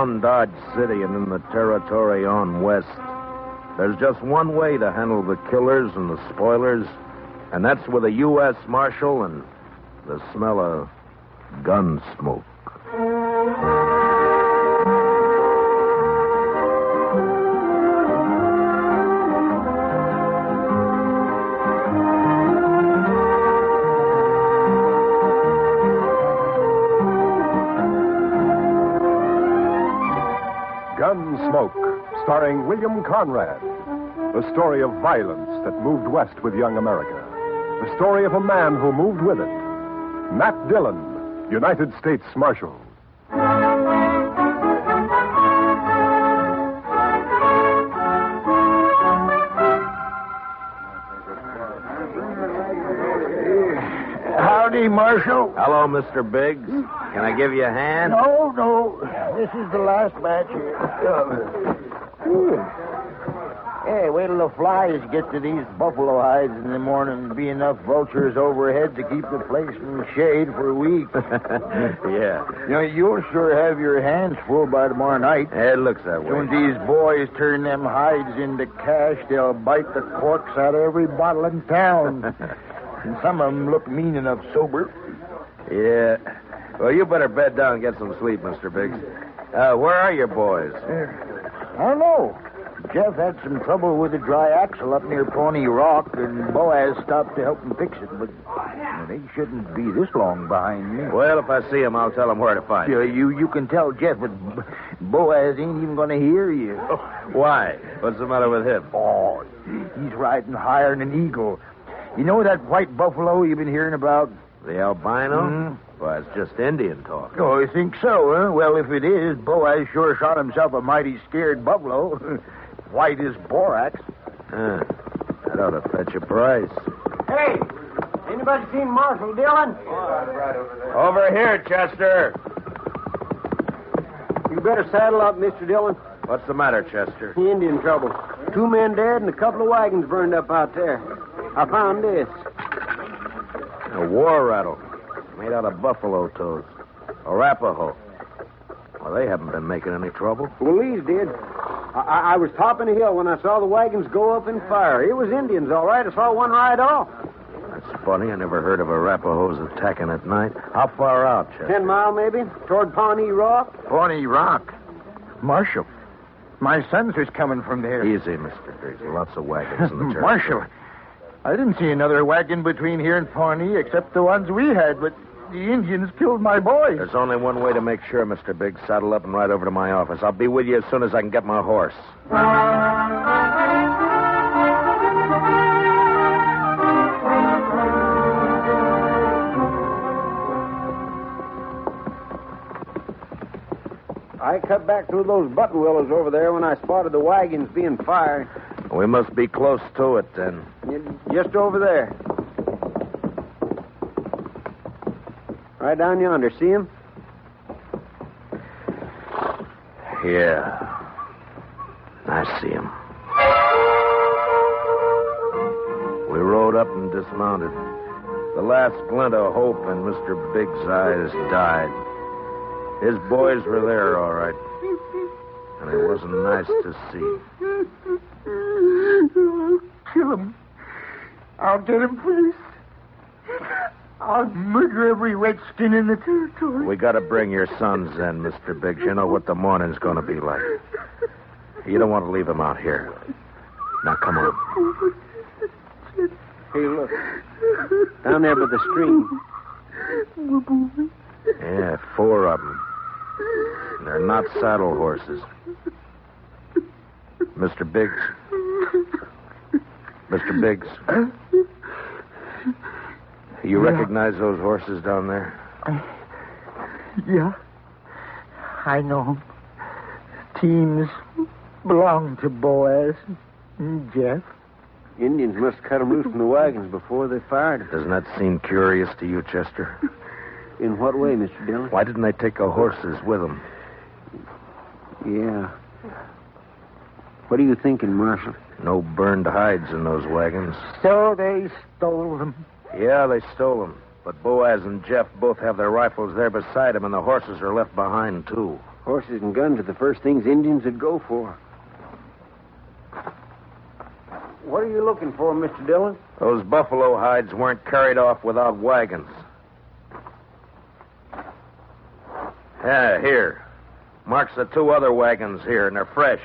around Dodge City and in the territory on west, there's just one way to handle the killers and the spoilers, and that's with a U.S. Marshal and the smell of gun smoke. Gunsmoke, starring William Conrad. The story of violence that moved west with young America. The story of a man who moved with it. Matt Dillon, United States Marshal. Howdy, Marshal. Hello, Mr. Biggs. Can I give you a hand? No. This is the last batch here. Hey, wait till the flies get to these buffalo hides in the morning. Be enough vultures overhead to keep the place from shade for a week. Yeah. You'll sure have your hands full by tomorrow night. It looks that way. When these boys turn them hides into cash, they'll bite the corks out of every bottle in town. And some of them look mean enough sober. Yeah. Well, you better bed down and get some sleep, Mr. Biggs. Where are your boys? I don't know. Jeff had some trouble with a dry axle up near Pawnee Rock, and Boaz stopped to help him fix it, but they shouldn't be this long behind me. Well, if I see him, I'll tell him where to find him. You can tell Jeff, but Boaz ain't even going to hear you. Why? What's the matter with him? Oh, he's riding higher than an eagle. You know that white buffalo you've been hearing about? The albino? Mm-hmm. Well, it's just Indian talk. Oh, you think so, huh? Well, if it is, Boaz sure shot himself a mighty scared buffalo. White as borax. That ought to fetch a price. Hey, anybody seen Marshal Dillon? Over here, Chester. You better saddle up, Mr. Dillon. What's the matter, Chester? Indian trouble. 2 men dead and a couple of wagons burned up out there. I found this. A war rattle made out of buffalo toes. Arapaho. Well, they haven't been making any trouble. Well, these did. I was topping a hill when I saw the wagons go up in fire. It was Indians, all right. I saw one ride off. That's funny. I never heard of Arapahoes attacking at night. How far out, Chester? 10 mile, maybe, toward Pawnee Rock. Pawnee Rock? Marshal, my sons was coming from there. Easy, Mr. Biggs. Lots of wagons in the territory. Marshal, I didn't see another wagon between here and Pawnee except the ones we had, but the Indians killed my boys. There's only one way to make sure, Mr. Biggs. Saddle up and ride over to my office. I'll be with you as soon as I can get my horse. I cut back through those button willows over there when I spotted the wagons being fired. We must be close to it, then. Just over there. Right down yonder. See him? Yeah. I see him. We rode up and dismounted. The last glint of hope in Mr. Biggs' eyes died. His boys were there, all right. And it wasn't nice to see. Kill him. I'll get him, please. I'll murder every redskin in the territory. We got to bring your sons in, Mr. Biggs. You know what the morning's going to be like. You don't want to leave them out here. Now, come on. Hey, look. Down there by the stream. Yeah, 4 of them. And they're not saddle horses. Mr. Biggs. Mr. Biggs. You recognize those horses down there? Yeah. I know them. Teams belong to Boaz and Jeff. Indians must cut them loose from the wagons before they fired. Doesn't that seem curious to you, Chester? In what way, Mr. Dillon? Why didn't they take the horses with them? Yeah. What are you thinking, Marshal? No burned hides in those wagons. So they stole them. Yeah, they stole them. But Boaz and Jeff both have their rifles there beside them, and the horses are left behind, too. Horses and guns are the first things Indians would go for. What are you looking for, Mr. Dillon? Those buffalo hides weren't carried off without wagons. Yeah, here. Marks the 2 other wagons here, and they're fresh.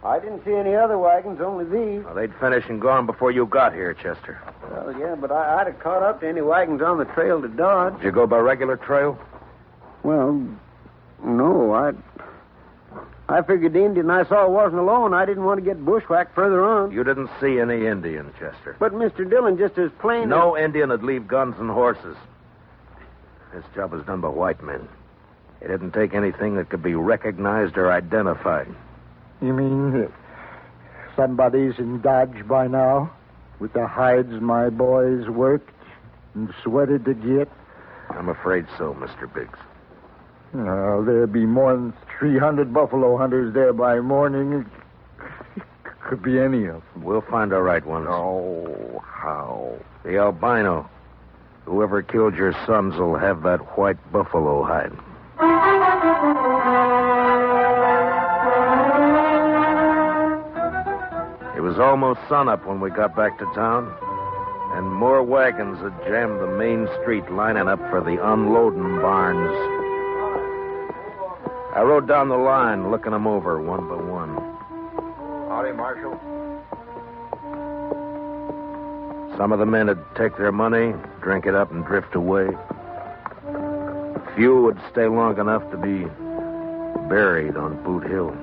I didn't see any other wagons, only these. Well, they'd finished and gone before you got here, Chester. Well, yeah, but I'd have caught up to any wagons on the trail to Dodge. Did you go by regular trail? Well, no, I figured the Indian I saw wasn't alone. I didn't want to get bushwhacked further on. You didn't see any Indian, Chester. But, Mr. Dillon, just as plain No Indian would leave guns and horses. This job was done by white men. It didn't take anything that could be recognized or identified. You mean somebody's in Dodge by now? With the hides my boys worked and sweated to get? I'm afraid so, Mr. Biggs. Oh, there'd be more than 300 buffalo hunters there by morning. Could be any of them. We'll find the right ones. Oh, how? The albino. Whoever killed your sons will have that white buffalo hide. It was almost sunup when we got back to town, and more wagons had jammed the main street lining up for the unloading barns. I rode down the line, looking them over one by one. Howdy, Marshal. Some of the men would take their money, drink it up, and drift away. Few would stay long enough to be buried on Boot Hill.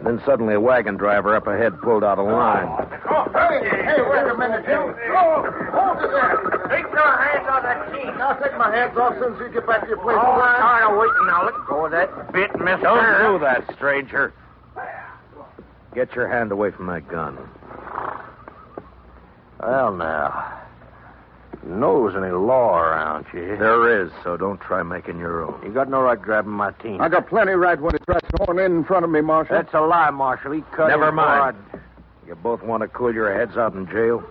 Then suddenly a wagon driver up ahead pulled out a line. Oh, hey, wait a minute, Jim. Hold it there. Take your hands off that team. I'll take my hands off as soon as you get back to your place. Oh, I'm tired of waiting now. Let go of that bit, mister. Don't do that, stranger. Get your hand away from that gun. Well, now. Knows any law around you. There is, so don't try making your own. You got no right grabbing my team. I got plenty right when he tries to horn in front of me, Marshal. That's a lie, Marshal. He cut Never in mind. before You both want to cool your heads out in jail?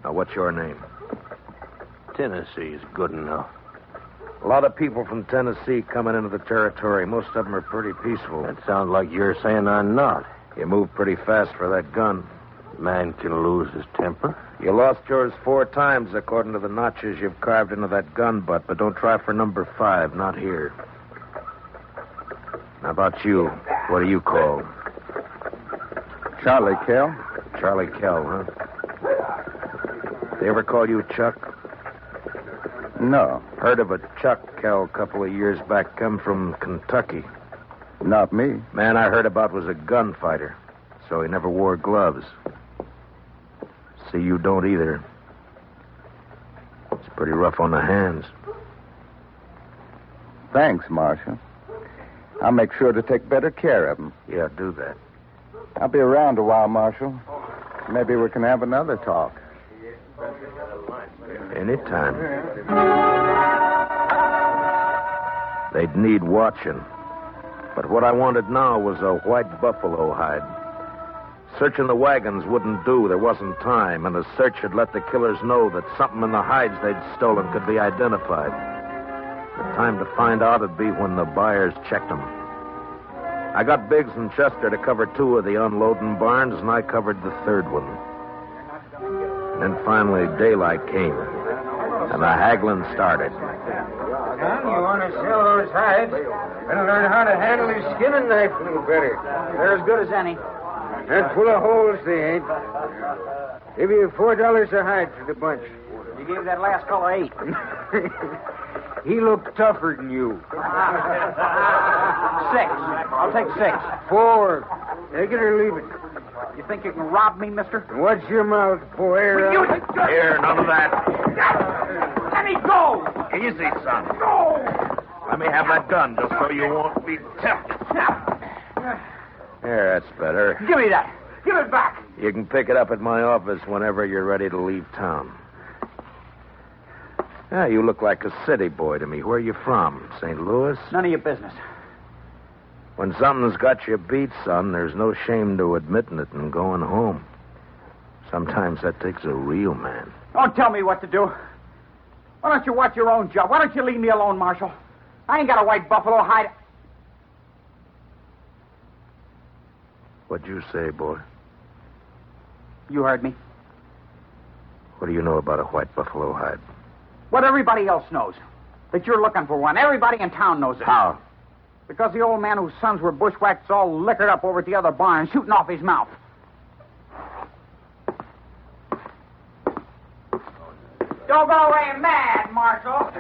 Now, what's your name? Tennessee's good enough. A lot of people from Tennessee coming into the territory. Most of them are pretty peaceful. That sounds like you're saying I'm not. You move pretty fast for that gun. Man can lose his temper. You lost yours 4 times, according to the notches you've carved into that gun butt, but don't try for number 5, not here. How about you? What do you call? Charlie Kell. Charlie Kell, huh? They ever call you Chuck? No, Heard of a Chuck Kell a couple of years back, come from Kentucky. not me. Man I heard about was a gunfighter, so he never wore gloves. See, you don't either. It's pretty rough on the hands. Thanks, Marshal. I'll make sure to take better care of him. Yeah, do that. I'll be around a while, Marshal. Maybe we can have another talk. Anytime. They'd need watching. But what I wanted now was a white buffalo hide. Searching the wagons wouldn't do. There wasn't time, and a search had let the killers know that something in the hides they'd stolen could be identified. The time to find out would be when the buyers checked them. I got Biggs and Chester to cover 2 of the unloading barns, and I covered the 3rd one. And then finally daylight came, and the haggling started. Son, you want to sell those hides? Better learn how to handle your skinning knife a little better. They're as good as any. And full of holes they ain't. Give you $4 a hide for the bunch. You gave that last fellow 8. He looked tougher than you. 6. I'll take 6. 4. Take it or leave it. You think you can rob me, mister? Watch your mouth, boy. Here, none of that. Let me go! Easy, son. Go! Let me have that gun just so you won't be tempted. There, that's better. Give me that. Give it back. You can pick it up at my office whenever you're ready to leave town. Yeah, you look like a city boy to me. Where are you from? St. Louis? None of your business. When something's got you beat, son, there's no shame to admitting it and going home. Sometimes that takes a real man. Don't tell me what to do. Why don't you watch your own job? Why don't you leave me alone, Marshal? I ain't got a white buffalo hide. What'd you say, boy? You heard me. What do you know about a white buffalo hide? What everybody else knows. That you're looking for one. Everybody in town knows it. How? Because the old man whose sons were bushwhacked is all liquored up over at the other barn, shooting off his mouth. Don't go away mad, Marshal.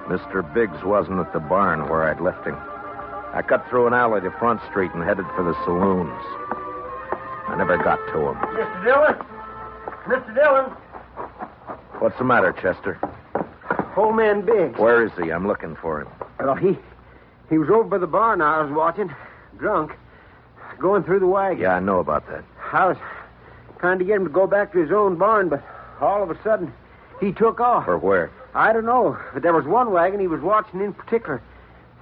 Mr. Biggs wasn't at the barn where I'd left him. I cut through an alley to Front Street and headed for the saloons. I never got to him. Mr. Dillon? Mr. Dillon? What's the matter, Chester? Old man Biggs. Where is he? I'm looking for him. Well, he was over by the barn I was watching, drunk, going through the wagon. Yeah, I know about that. I was trying to get him to go back to his own barn, but all of a sudden, he took off. For where? I don't know, but there was one wagon he was watching in particular.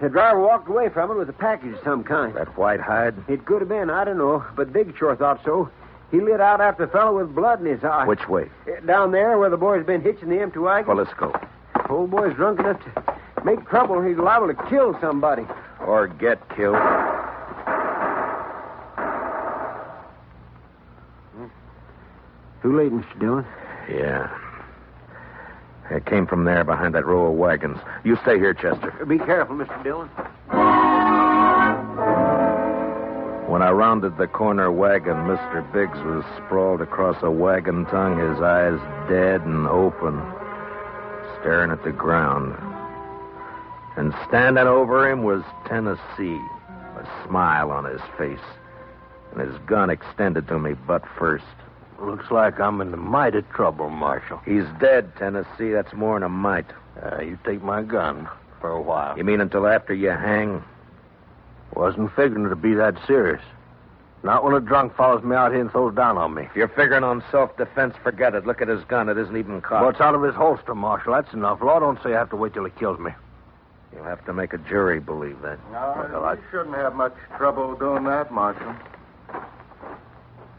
The driver walked away from it with a package of some kind. That white hide? It could have been, I don't know, but Big sure thought so. He lit out after the fellow with blood in his eye. Which way? Down there where the boy's been hitching the empty wagon. Well, let's go. Old boy's drunk enough to make trouble. He's liable to kill somebody. Or get killed. Too late, Mr. Dillon. Yeah. It came from there behind that row of wagons. You stay here, Chester. Be careful, Mr. Dillon. When I rounded the corner wagon, Mr. Biggs was sprawled across a wagon tongue, his eyes dead and open, staring at the ground. And standing over him was Tennessee, a smile on his face, and his gun extended to me butt first. Looks like I'm in the mighty trouble, Marshal. He's dead, Tennessee. That's more than a mite. You take my gun for a while. You mean until after you hang? Wasn't figuring to be that serious. Not when a drunk follows me out here and throws down on me. If you're figuring on self-defense, forget it. Look at his gun. It isn't even cocked. Well, it's out of his holster, Marshal. That's enough. Law don't say I have to wait till he kills me. You'll have to make a jury believe that. No, you shouldn't have much trouble doing that, Marshal.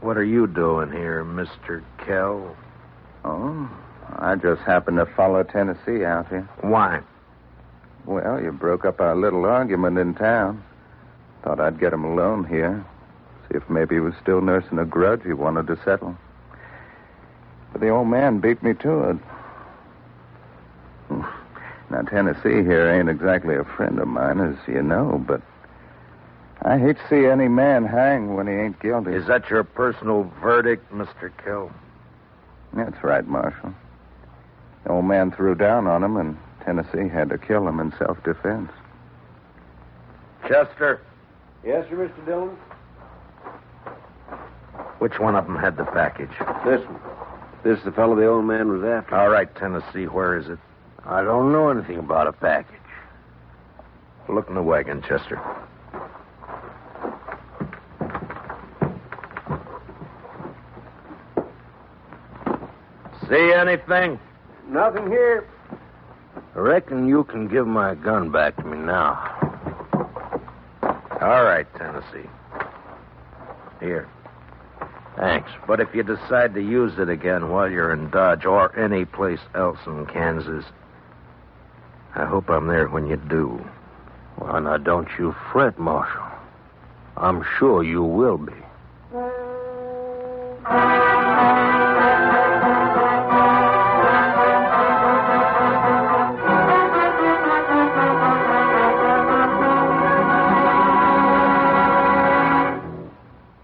What are you doing here, Mr. Kell? Oh, I just happened to follow Tennessee out here. Why? Well, you broke up our little argument in town. Thought I'd get him alone here. See if maybe he was still nursing a grudge he wanted to settle. But the old man beat me to it. Now, Tennessee here ain't exactly a friend of mine, as you know, but I hate to see any man hang when he ain't guilty. Is that your personal verdict, Mr. Kell? That's right, Marshal. The old man threw down on him, and Tennessee had to kill him in self-defense. Chester, Yes, sir, Mr. Dillon? which one of them had the package? This one. This is the fellow the old man was after. All right, Tennessee, where is it? I don't know anything about a package. Look in the wagon, Chester. See anything? Nothing here. I reckon you can give my gun back to me now. All right, Tennessee. Here. Thanks. But if you decide to use it again while you're in Dodge or any place else in Kansas, I hope I'm there when you do. Well, now, don't you fret, Marshal. I'm sure you will be.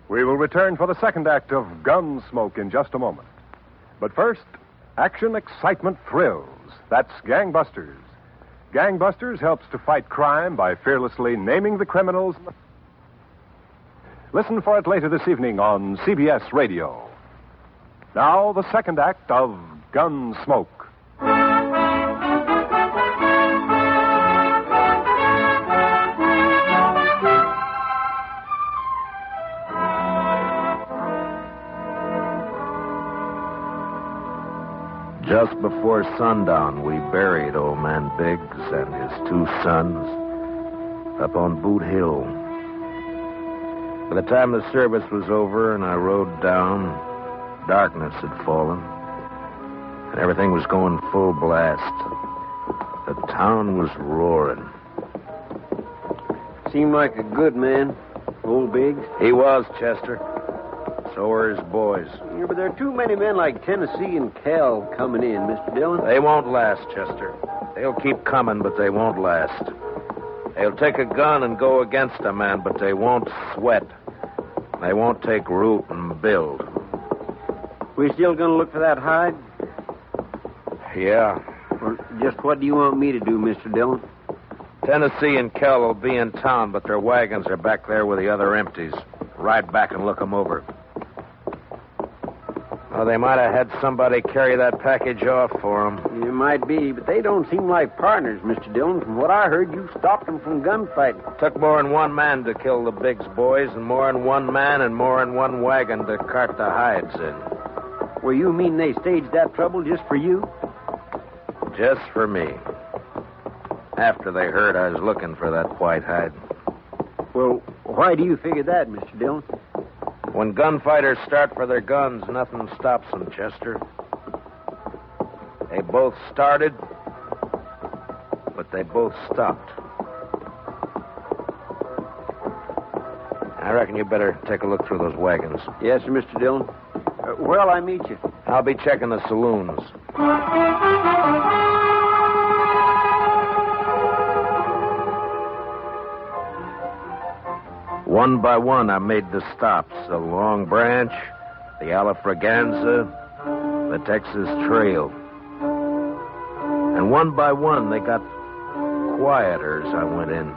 We will return for the second act of Gunsmoke in just a moment. But first, action, excitement, thrills. That's Gangbusters. Gangbusters helps to fight crime by fearlessly naming the criminals. Listen for it later this evening on CBS Radio. Now, the second act of Gunsmoke. Just before sundown, we buried old man Biggs and his two sons up on Boot Hill. By the time the service was over and I rode down, darkness had fallen. and everything was going full blast. The town was roaring. Seemed like a good man, old Biggs. He was, Chester. So were his boys. Yeah, but there are too many men like Tennessee and Cal coming in, Mr. Dillon. They won't last, Chester. They'll keep coming, but they won't last. They'll take a gun and go against a man, but they won't sweat. They won't take root and build. We still going to look for that hide? Yeah. Well, just what do you want me to do, Mr. Dillon? Tennessee and Kell will be in town, but their wagons are back there with the other empties. Ride back and look them over. Well, they might have had somebody carry that package off for them. It might be, but they don't seem like partners, Mr. Dillon. From what I heard, you stopped them from gunfighting. Took more than one man to kill the Biggs boys, and more than one man and more than one wagon to cart the hides in. Well, you mean they staged that trouble just for you? Just for me. After they heard I was looking for that white hide. Well, why do you figure that, Mr. Dillon? When gunfighters start for their guns, nothing stops them, Chester. They both started, but they both stopped. I reckon you better take a look through those wagons. Yes, sir, Mr. Dillon. Where'll I meet you? I'll be checking the saloons. One by one, I made the stops. The Long Branch, the Alafraganza, the Texas Trail. And one by one, they got quieter as I went in.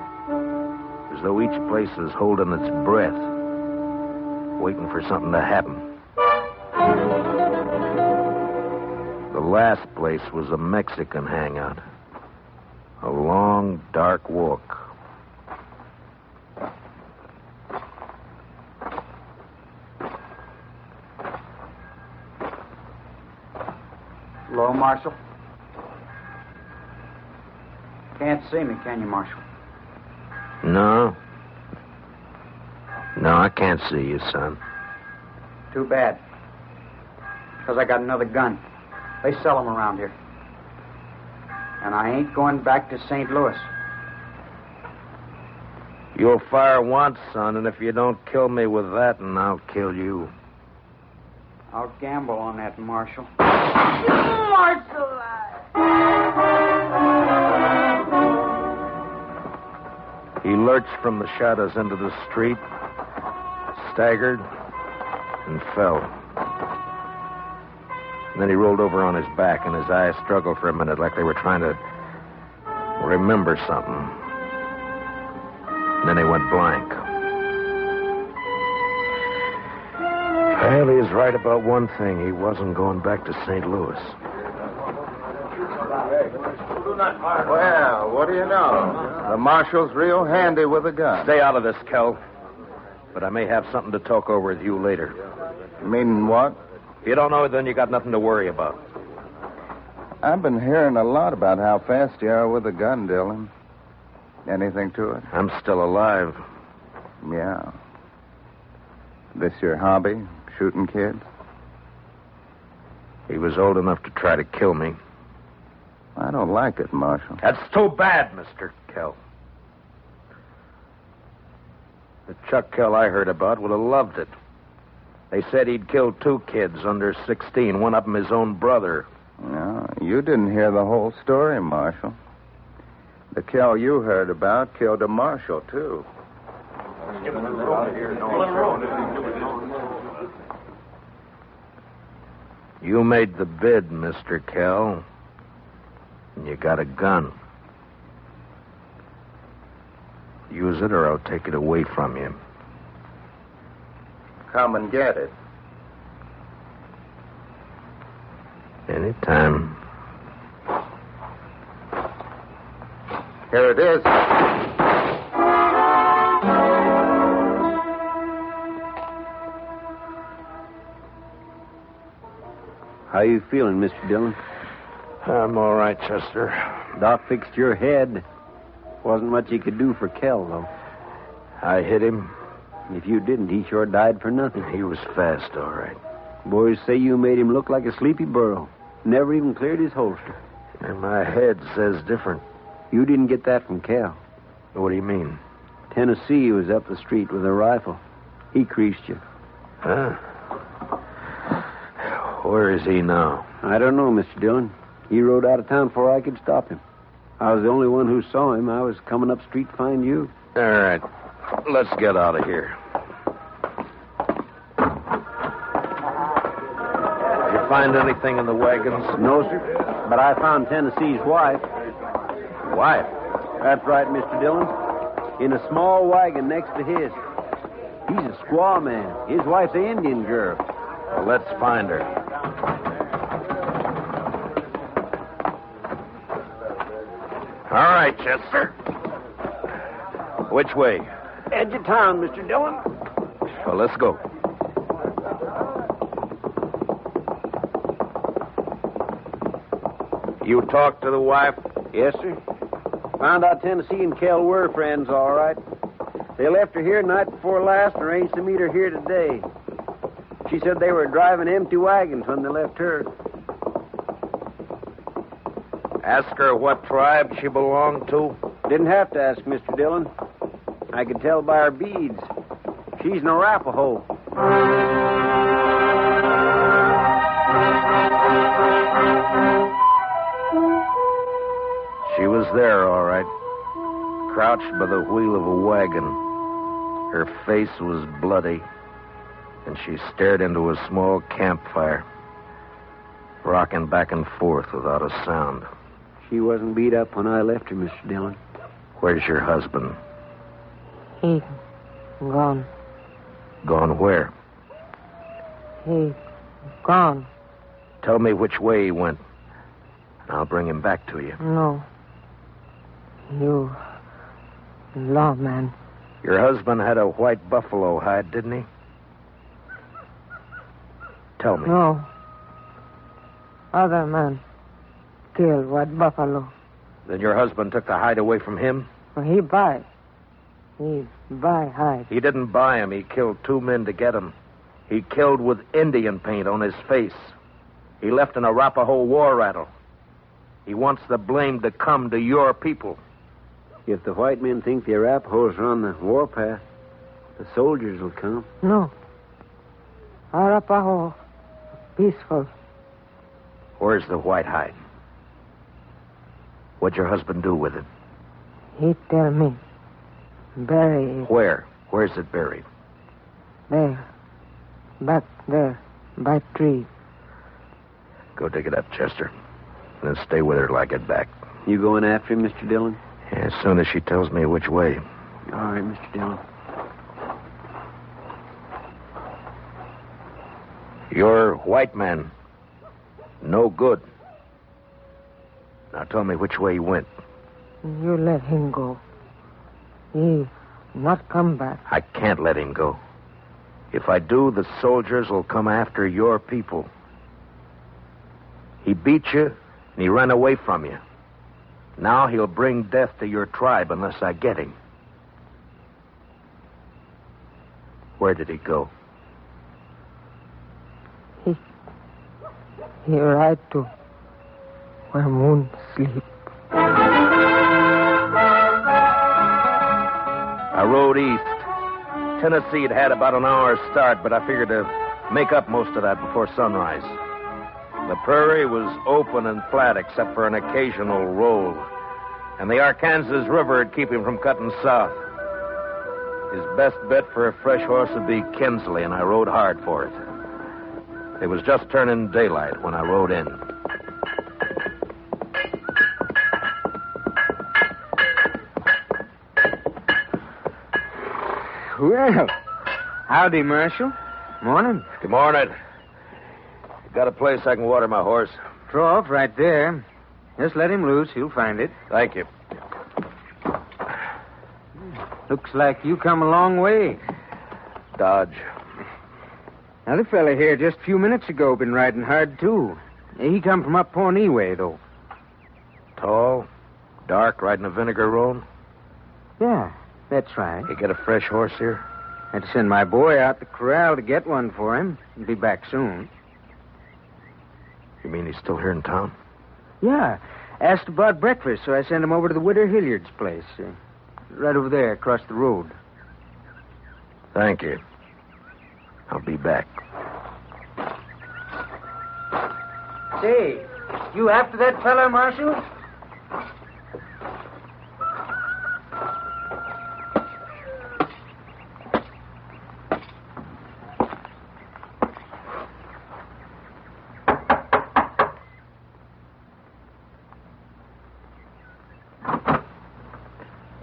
As though each place was holding its breath, waiting for something to happen. The last place was a Mexican hangout. A long, dark walk. Hello, Marshal. Can't see me, can you, Marshal? No. No, I can't see you, son. Too bad. Because I got another gun. They sell them around here. And I ain't going back to St. Louis. You'll fire once, son, and if you don't kill me with that, and I'll kill you. I'll gamble on that, Marshal. Marshal! He lurched from the shadows into the street, staggered, and fell. And then he rolled over on his back, and his eyes struggled for a minute like they were trying to remember something. And then he went blank. Well, he was right about one thing. He wasn't going back to St. Louis. Well, what do you know? The marshal's real handy with a gun. Stay out of this, Kel. But I may have something to talk over with you later. Meaning what? If you don't know, then you got nothing to worry about. I've been hearing a lot about how fast you are with a gun, Dillon. Anything to it? I'm still alive. Yeah. This your hobby, shooting kids? He was old enough to try to kill me. I don't like it, Marshal. That's too bad, Mr. Kell. The Chuck Kell I heard about would have loved it. They said he'd killed 2 kids under 16, one of them his own brother. No, you didn't hear the whole story, Marshal. The Kell you heard about killed a marshal, too. You made the bid, Mr. Kell. And you got a gun. Use it or I'll take it away from you. Come and get it. Anytime. Here it is. How you feeling, Mr. Dillon? I'm all right, Chester. Doc fixed your head. Wasn't much he could do for Kell, though. I hit him. If you didn't, he sure died for nothing. He was fast, all right. Boys say you made him look like a sleepy burro. Never even cleared his holster. And my head says different. You didn't get that from Cal. What do you mean? Tennessee was up the street with a rifle. He creased you. Huh? Where is he now? I don't know, Mr. Dillon. He rode out of town before I could stop him. I was the only one who saw him. I was coming up street to find you. All right. Let's get out of here. Did you find anything in the wagons? No, sir. But I found Tennessee's wife. Wife? That's right, Mr. Dillon. In a small wagon next to his. He's a squaw man. His wife's an Indian girl. Well, let's find her. All right, Chester. Which way? Edge of town, Mr. Dillon. Well, let's go. You talked to the wife? Yes, sir. Found out Tennessee and Kel were friends, all right. They left her here night before last and arranged to meet her here today. She said they were driving empty wagons when they left her. Ask her what tribe she belonged to? Didn't have to ask, Mr. Dillon. I could tell by her beads. She's an Arapaho. She was there, all right. Crouched by the wheel of a wagon. Her face was bloody, and she stared into a small campfire, rocking back and forth without a sound. She wasn't beat up when I left her, Mr. Dillon. Where's your husband? He gone. Gone where? He gone. Tell me which way he went, and I'll bring him back to you. No. You lawman. Your husband had a white buffalo hide, didn't he? Tell me. No. Other man killed white buffalo. Then your husband took the hide away from him? Well, he buy. He buy hide. He didn't buy him. He killed 2 men to get him. He killed with Indian paint on his face. He left an Arapaho war rattle. He wants the blame to come to your people. If the white men think the Arapahoes are on the warpath, the soldiers will come. No. Arapaho, peaceful. Where's the white hide? What'd your husband do with it? He tell me. Bury it. Where? Where's it buried? There. Back there. By tree. Go dig it up, Chester. And then stay with her till I get back. You going after him, Mr. Dillon? Yeah, as soon as she tells me which way. All right, Mr. Dillon. You're white man. No good. Now tell me which way he went. You let him go. He not come back. I can't let him go. If I do, the soldiers will come after your people. He beat you, and he ran away from you. Now he'll bring death to your tribe unless I get him. Where did he go? He ride to where moon sleep. I rode east. Tennessee had about an hour's start, but I figured to make up most of that before sunrise. The prairie was open and flat except for an occasional roll, and the Arkansas River would keep him from cutting south. His best bet for a fresh horse would be Kinsley, and I rode hard for it. It was just turning daylight when I rode in. Well, howdy, Marshal. Morning. Good morning. Got a place I can water my horse? Draw off right there. Just let him loose. He'll find it. Thank you. Looks like you come a long way. Dodge. Another fella here just a few minutes ago been riding hard, too. He come from up Pawnee way, though. Tall, dark, riding a vinegar roan? Yeah, that's right. You get a fresh horse here? I had to send my boy out the corral to get one for him. He'll be back soon. You mean he's still here in town? Yeah. Asked about breakfast, so I sent him over to the Widow Hilliard's place. Right over there, across the road. Thank you. I'll be back. Say, you after that fella, Marshal?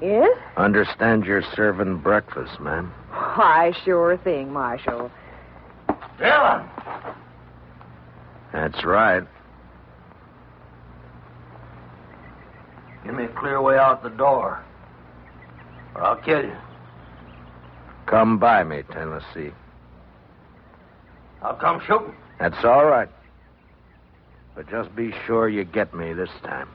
Yes? Understand you're serving breakfast, ma'am. Why, sure thing, Marshal. Dillon! That's right. Give me a clear way out the door, or I'll kill you. Come by me, Tennessee. I'll come shooting. That's all right. But just be sure you get me this time.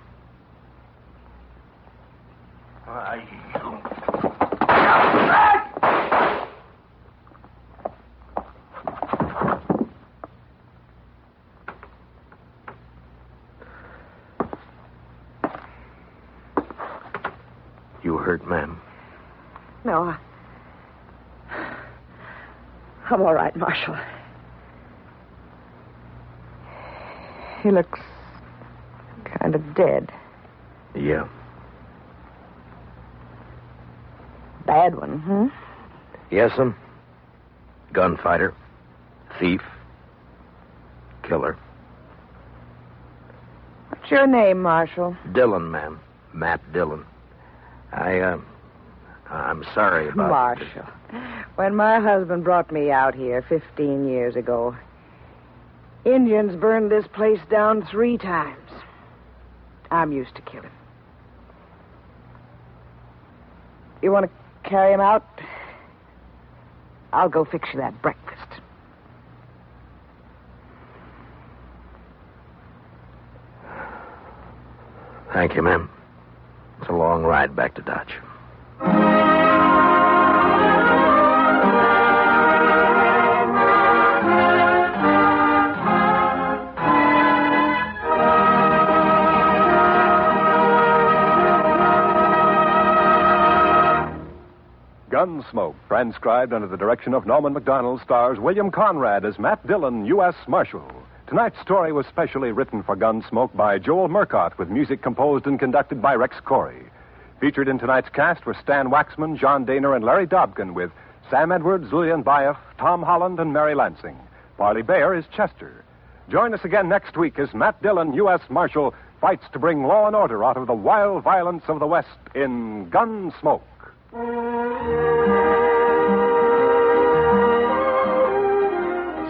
You hurt, ma'am? No, I'm all right, Marshal. He looks kind of dead. Yeah. Bad one, hmm? Yes'm. Gunfighter. Thief. Killer. What's your name, Marshal? Dillon, ma'am. Matt Dillon. I'm sorry about... Marshal. When my husband brought me out here 15 years ago, Indians burned this place down 3 times. I'm used to killing. You want to carry him out? I'll go fix you that breakfast. Thank you, ma'am. It's a long ride back to Dodge. Gunsmoke, transcribed under the direction of Norman MacDonald, stars William Conrad as Matt Dillon, U.S. Marshal. Tonight's story was specially written for Gunsmoke by Joel Murcott, with music composed and conducted by Rex Corey. Featured in tonight's cast were Stan Waxman, John Daner, and Larry Dobkin, with Sam Edwards, Lillian Baeff, Tom Holland, and Mary Lansing. Parley Bayer is Chester. Join us again next week as Matt Dillon, U.S. Marshal, fights to bring law and order out of the wild violence of the West in Gunsmoke.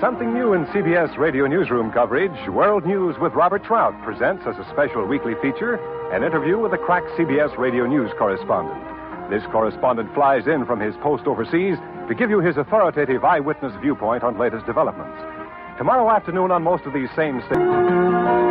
Something new in CBS Radio Newsroom coverage, World News with Robert Trout presents as a special weekly feature an interview with a crack CBS Radio News correspondent. This correspondent flies in from his post overseas to give you his authoritative eyewitness viewpoint on latest developments. Tomorrow afternoon on most of these same stations.